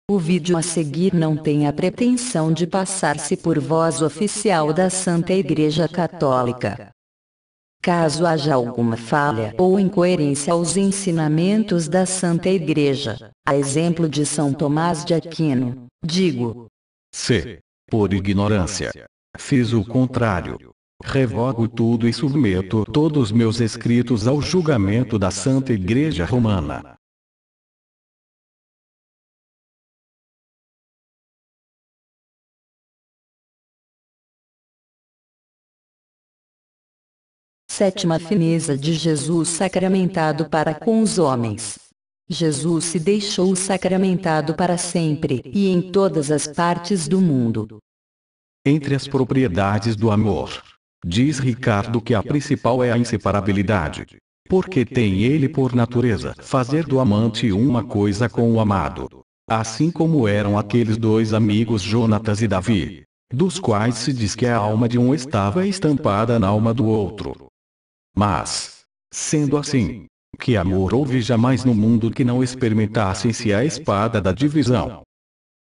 O vídeo a seguir não tem a pretensão de passar-se por voz oficial da Santa Igreja Católica. Caso haja alguma falha ou incoerência aos ensinamentos da Santa Igreja, a exemplo de São Tomás de Aquino, digo: Se, por ignorância, fiz o contrário, revogo tudo e submeto todos meus escritos ao julgamento da Santa Igreja Romana. Sétima fineza de Jesus sacramentado para com os homens. Jesus se deixou sacramentado para sempre e em todas as partes do mundo. Entre as propriedades do amor, diz Ricardo que a principal é a inseparabilidade. Porque tem ele por natureza fazer do amante uma coisa com o amado. Assim como eram aqueles dois amigos Jonatas e Davi, dos quais se diz que a alma de um estava estampada na alma do outro. Mas, sendo assim, que amor houve jamais no mundo que não experimentasse-se a espada da divisão?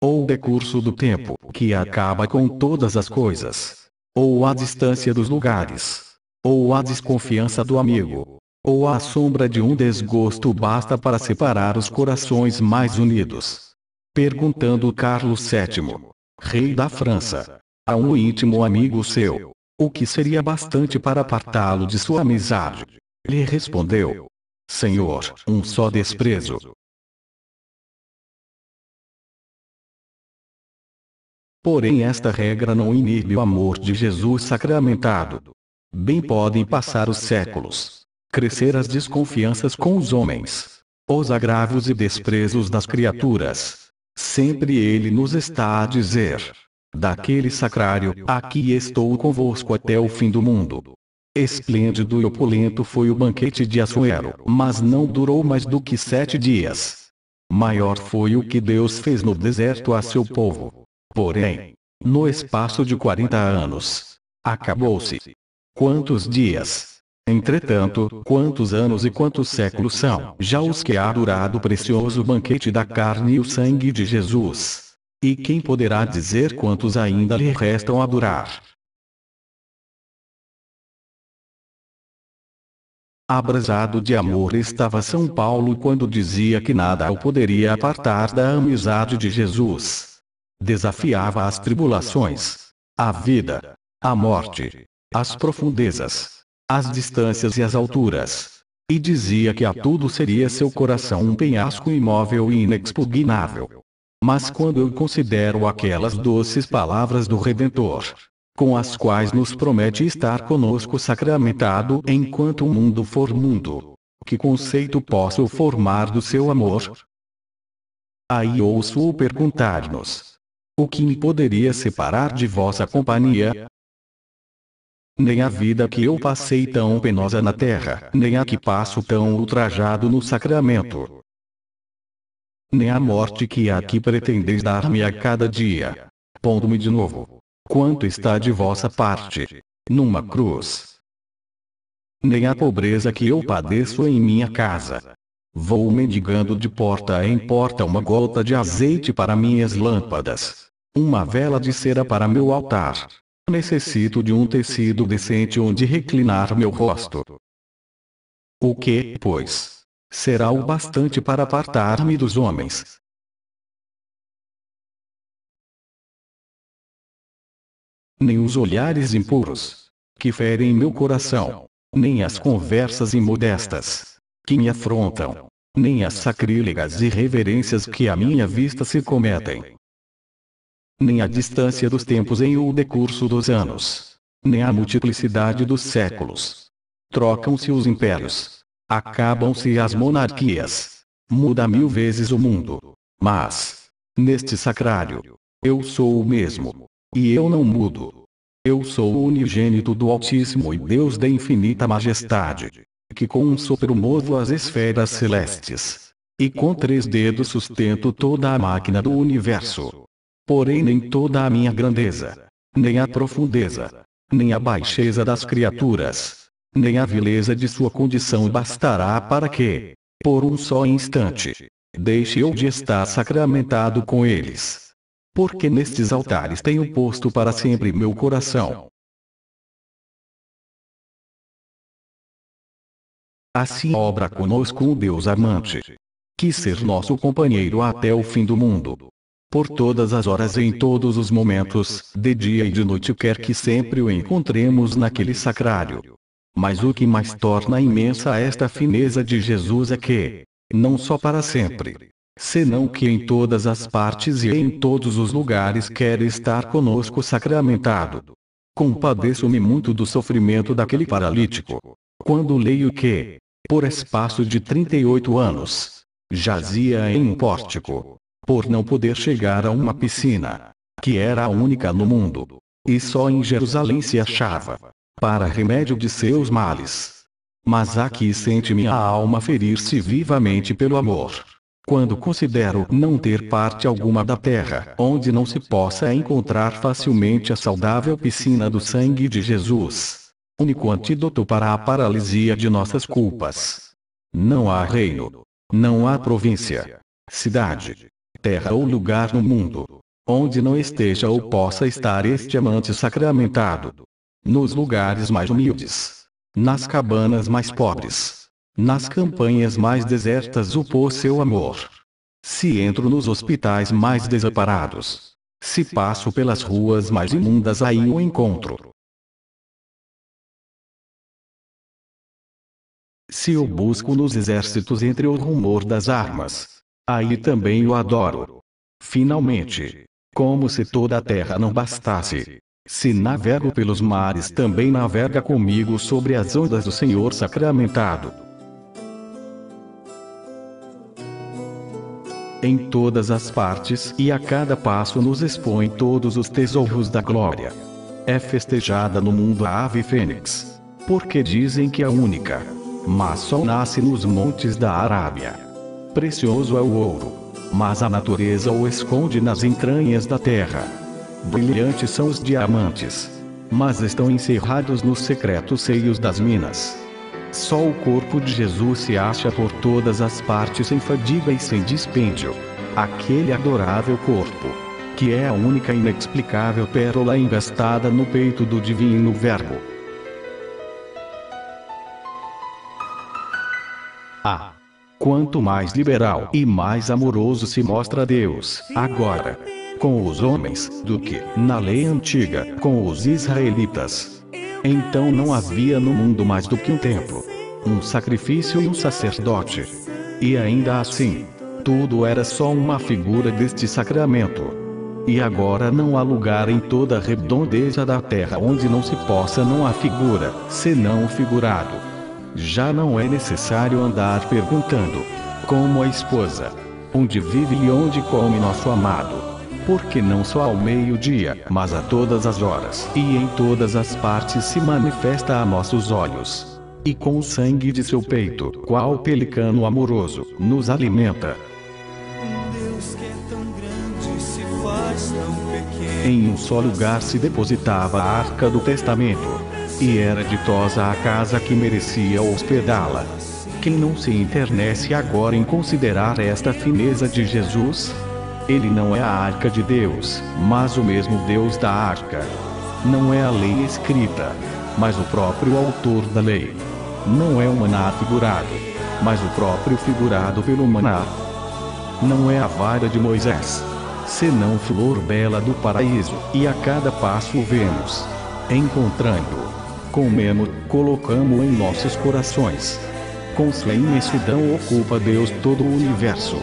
Ou o decurso do tempo, que acaba com todas as coisas? Ou a distância dos lugares? Ou a desconfiança do amigo? Ou a sombra de um desgosto basta para separar os corações mais unidos? Perguntando Carlos VII, rei da França, a um íntimo amigo seu, o que seria bastante para apartá-lo de sua amizade? Lhe respondeu: Senhor, um só desprezo. Porém esta regra não inibe o amor de Jesus sacramentado. Bem podem passar os séculos, crescer as desconfianças com os homens, os agravos e desprezos das criaturas. Sempre ele nos está a dizer: daquele sacrário, aqui estou convosco até o fim do mundo. Esplêndido e opulento foi o banquete de Assuero, mas não durou mais do que 7 dias. Maior foi o que Deus fez no deserto a seu povo. Porém, no espaço de 40 anos, acabou-se. Quantos dias? Entretanto, quantos anos e quantos séculos são já os que há durado o precioso banquete da carne e o sangue de Jesus? E quem poderá dizer quantos ainda lhe restam a durar? Abrasado de amor estava São Paulo quando dizia que nada o poderia apartar da amizade de Jesus. Desafiava as tribulações, a vida, a morte, as profundezas, as distâncias e as alturas. E dizia que a tudo seria seu coração um penhasco imóvel e inexpugnável. Mas quando eu considero aquelas doces palavras do Redentor, com as quais nos promete estar conosco sacramentado enquanto o mundo for mundo, que conceito posso formar do seu amor? Aí ouço-o perguntar-nos: o que me poderia separar de vossa companhia? Nem a vida que eu passei tão penosa na terra, nem a que passo tão ultrajado no sacramento, nem a morte que aqui pretendeis dar-me a cada dia, pondo-me de novo, quanto está de vossa parte, numa cruz. Nem a pobreza que eu padeço em minha casa. Vou mendigando de porta em porta uma gota de azeite para minhas lâmpadas, uma vela de cera para meu altar. Necessito de um tecido decente onde reclinar meu rosto. O que, pois, será o bastante para apartar-me dos homens? Nem os olhares impuros, que ferem meu coração, nem as conversas imodestas, que me afrontam, nem as sacrílegas irreverências que à minha vista se cometem, nem a distância dos tempos em o decurso dos anos, nem a multiplicidade dos séculos. Trocam-se os impérios, acabam-se as monarquias, muda 1000 vezes o mundo. Mas, neste sacrário, eu sou o mesmo. E eu não mudo. Eu sou o unigênito do Altíssimo e Deus da infinita majestade, que com um sopro movo as esferas celestes, e com 3 dedos sustento toda a máquina do universo. Porém nem toda a minha grandeza, nem a profundeza, nem a baixeza das criaturas, nem a vileza de sua condição bastará para que, por um só instante, deixe eu de estar sacramentado com eles. Porque nestes altares tenho posto para sempre meu coração. Assim obra conosco um Deus amante. Quis ser nosso companheiro até o fim do mundo. Por todas as horas e em todos os momentos, de dia e de noite quer que sempre o encontremos naquele sacrário. Mas o que mais torna imensa esta fineza de Jesus é que, não só para sempre, senão que em todas as partes e em todos os lugares quer estar conosco sacramentado. Compadeço-me muito do sofrimento daquele paralítico, quando leio que, por espaço de 38 anos, jazia em um pórtico, por não poder chegar a uma piscina, que era a única no mundo, e só em Jerusalém se achava, para remédio de seus males. Mas aqui sente minha alma ferir-se vivamente pelo amor, quando considero não ter parte alguma da terra onde não se possa encontrar facilmente a saudável piscina do sangue de Jesus, único antídoto para a paralisia de nossas culpas. Não há reino, não há província, cidade, terra ou lugar no mundo, onde não esteja ou possa estar este amante sacramentado. Nos lugares mais humildes, nas cabanas mais pobres, nas campanhas mais desertas o pôs seu amor. Se entro nos hospitais mais desamparados, se passo pelas ruas mais imundas aí o encontro. Se eu busco nos exércitos entre o rumor das armas, aí também o adoro. Finalmente, como se toda a terra não bastasse, se navego pelos mares também navega comigo sobre as ondas do Senhor sacramentado. Em todas as partes e a cada passo nos expõe todos os tesouros da glória. É festejada no mundo a ave fênix, porque dizem que é única, mas só nasce nos montes da Arábia. Precioso é o ouro, mas a natureza o esconde nas entranhas da terra. Brilhantes são os diamantes, mas estão encerrados nos secretos seios das minas. Só o corpo de Jesus se acha por todas as partes sem fadiga e sem dispêndio. Aquele adorável corpo, que é a única inexplicável pérola investada no peito do divino Verbo. Quanto mais liberal e mais amoroso se mostra Deus, agora, com os homens, do que, na lei antiga, com os israelitas. Então não havia no mundo mais do que um templo, um sacrifício e um sacerdote. E ainda assim, tudo era só uma figura deste sacramento. E agora não há lugar em toda a redondeza da terra onde não se possa não há figura, senão o figurado. Já não é necessário andar perguntando, como a esposa, onde vive e onde come nosso amado. Porque não só ao meio-dia, mas a todas as horas e em todas as partes se manifesta a nossos olhos. E com o sangue de seu peito, qual pelicano amoroso, nos alimenta. Deus que é tão grande se faz tão pequeno. Em um só lugar se depositava a Arca do Testamento. E era ditosa a casa que merecia hospedá-la. Quem não se internece agora em considerar esta fineza de Jesus? Ele não é a arca de Deus, mas o mesmo Deus da arca. Não é a lei escrita, mas o próprio autor da lei. Não é o maná figurado, mas o próprio figurado pelo maná. Não é a vara de Moisés, senão flor bela do paraíso, e a cada passo o vemos. Encontrando, comemos, colocamos em nossos corações. Com sua imensidão ocupa Deus todo o universo.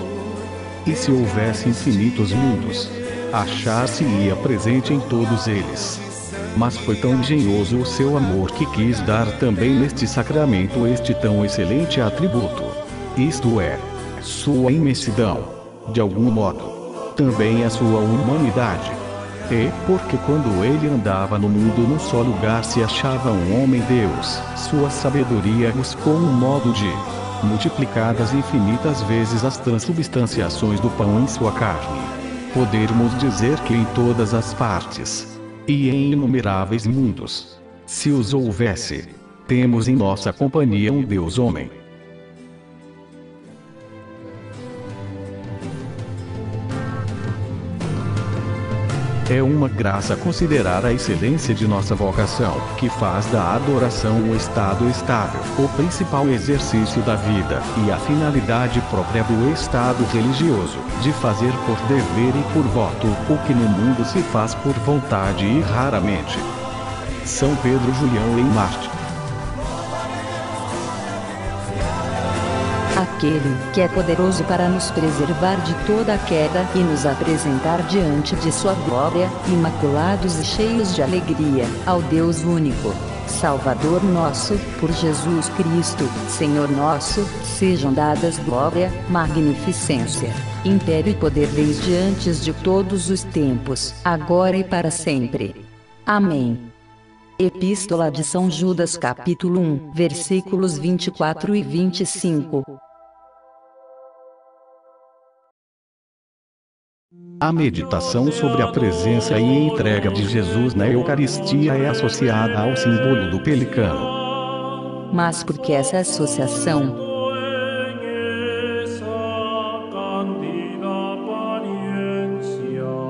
E se houvesse infinitos mundos, achar-se-ia presente em todos eles. Mas foi tão engenhoso o seu amor que quis dar também neste sacramento este tão excelente atributo. Isto é, sua imensidão, de algum modo, também a sua humanidade. E, porque quando ele andava no mundo num só lugar se achava um homem-deus, sua sabedoria buscou um modo de, multiplicadas infinitas vezes as transubstanciações do pão em sua carne, podermos dizer que em todas as partes, e em inumeráveis mundos, se os houvesse, temos em nossa companhia um Deus-homem. É uma graça considerar a excelência de nossa vocação, que faz da adoração o estado estável, o principal exercício da vida, e a finalidade própria do estado religioso, de fazer por dever e por voto, o que no mundo se faz por vontade e raramente. São Pedro Julião em Marte. Aquele que é poderoso para nos preservar de toda a queda e nos apresentar diante de sua glória, imaculados e cheios de alegria, ao Deus único, Salvador nosso, por Jesus Cristo, Senhor nosso, sejam dadas glória, magnificência, império e poder desde antes de todos os tempos, agora e para sempre. Amém. Epístola de São Judas capítulo 1, versículos 24 e 25. A meditação sobre a presença e entrega de Jesus na Eucaristia é associada ao símbolo do pelicano. Mas por que essa associação?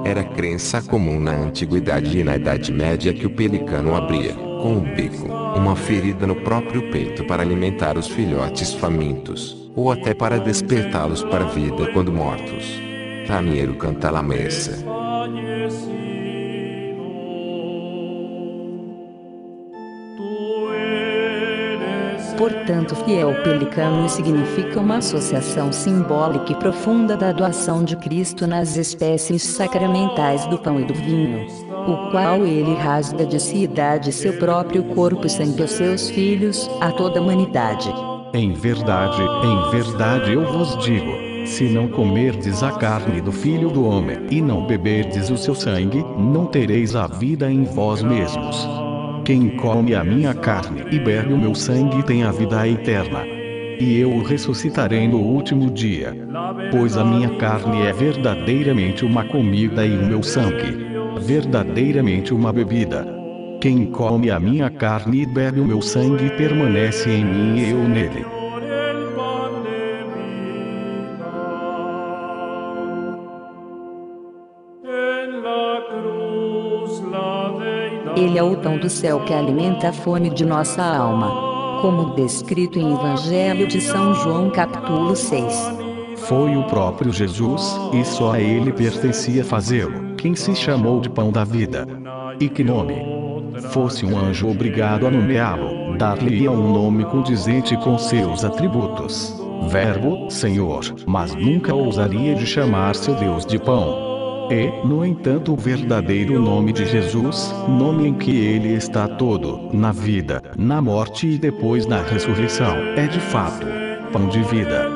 Era crença comum na Antiguidade e na Idade Média que o pelicano abria, com o bico, uma ferida no próprio peito para alimentar os filhotes famintos, ou até para despertá-los para a vida quando mortos. Raniero canta la messa. Portanto, fiel pelicano significa uma associação simbólica e profunda da doação de Cristo nas espécies sacramentais do pão e do vinho, o qual ele rasga de si e dá de seu próprio corpo e sangue aos seus filhos, a toda a humanidade. Em verdade eu vos digo, se não comerdes a carne do Filho do Homem, e não beberdes o seu sangue, não tereis a vida em vós mesmos. Quem come a minha carne e bebe o meu sangue tem a vida eterna. E eu o ressuscitarei no último dia. Pois a minha carne é verdadeiramente uma comida e o meu sangue, verdadeiramente uma bebida. Quem come a minha carne e bebe o meu sangue permanece em mim e eu nele. Ele é o pão do céu que alimenta a fome de nossa alma, como descrito em Evangelho de São João capítulo 6. Foi o próprio Jesus, e só a ele pertencia fazê-lo, quem se chamou de pão da vida. E que nome? Fosse um anjo obrigado a nomeá-lo, dar-lhe-ia um nome condizente com seus atributos. Verbo, Senhor, mas nunca ousaria de chamar seu Deus de pão. E, no entanto, o verdadeiro nome de Jesus, nome em que ele está todo, na vida, na morte e depois na ressurreição, é de fato pão de vida.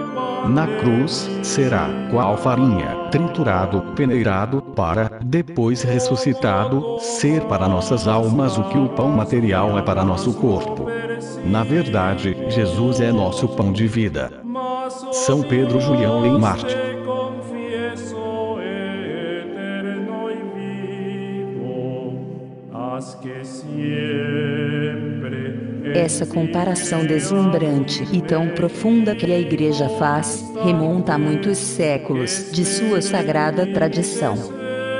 Na cruz, será, qual farinha, triturado, peneirado, para, depois ressuscitado, ser para nossas almas o que o pão material é para nosso corpo. Na verdade, Jesus é nosso pão de vida. São Pedro Julião em Marte. Essa comparação deslumbrante e tão profunda que a Igreja faz, remonta a muitos séculos de sua sagrada tradição.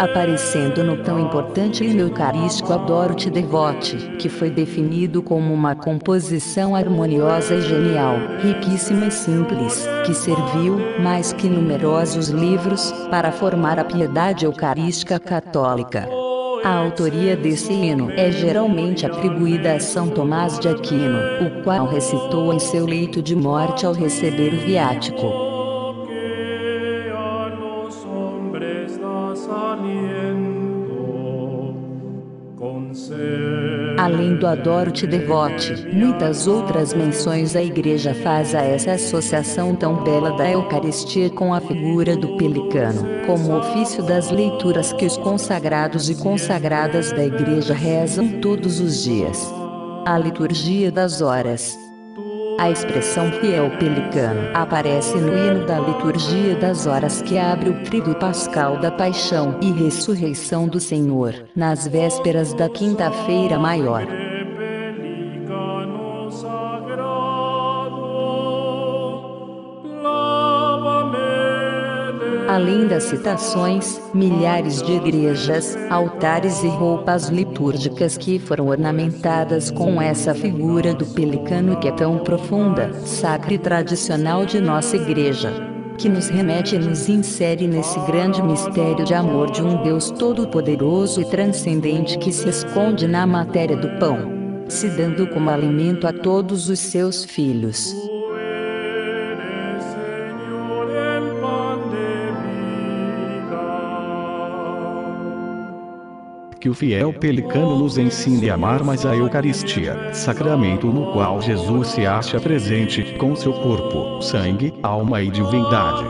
Aparecendo no tão importante hino eucarístico Adoro-te Devote, que foi definido como uma composição harmoniosa e genial, riquíssima e simples, que serviu, mais que numerosos livros, para formar a piedade eucarística católica. A autoria desse hino é geralmente atribuída a São Tomás de Aquino, o qual recitou em seu leito de morte ao receber o viático. Além do Adoro-te Devote, muitas outras menções a Igreja faz a essa associação tão bela da Eucaristia com a figura do pelicano, como o ofício das leituras que os consagrados e consagradas da Igreja rezam todos os dias. A liturgia das horas. A expressão fiel pelicano aparece no hino da liturgia das horas que abre o tríduo pascal da Paixão e Ressurreição do Senhor, nas vésperas da Quinta-feira Maior. A Além das citações, milhares de igrejas, altares e roupas litúrgicas que foram ornamentadas com essa figura do pelicano que é tão profunda, sacra e tradicional de nossa igreja, que nos remete e nos insere nesse grande mistério de amor de um Deus todo-poderoso e transcendente que se esconde na matéria do pão, se dando como alimento a todos os seus filhos. Que o fiel pelicano nos ensine a amar mais a Eucaristia, sacramento no qual Jesus se acha presente, com seu corpo, sangue, alma e divindade.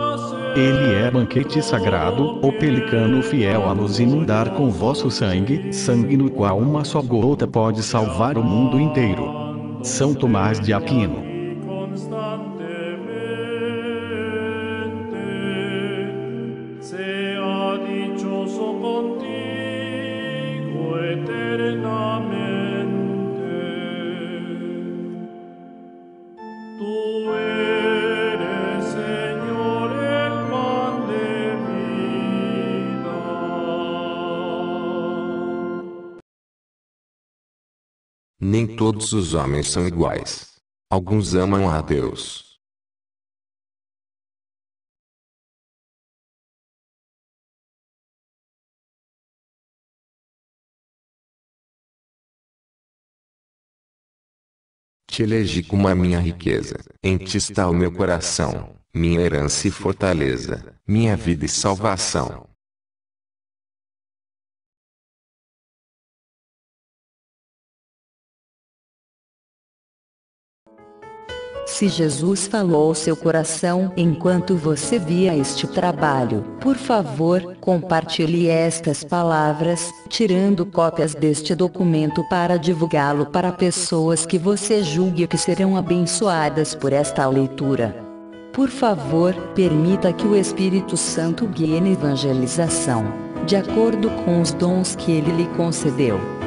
Ele é banquete sagrado, o pelicano fiel a nos inundar com vosso sangue, sangue no qual uma só gota pode salvar o mundo inteiro. São Tomás de Aquino. Nem todos os homens são iguais. Alguns amam a Deus. Te elegi como a minha riqueza. Em ti está o meu coração, minha herança e fortaleza, minha vida e salvação. Se Jesus falou ao seu coração enquanto você via este trabalho, por favor, compartilhe estas palavras, tirando cópias deste documento para divulgá-lo para pessoas que você julgue que serão abençoadas por esta leitura. Por favor, permita que o Espírito Santo guie na evangelização, de acordo com os dons que ele lhe concedeu.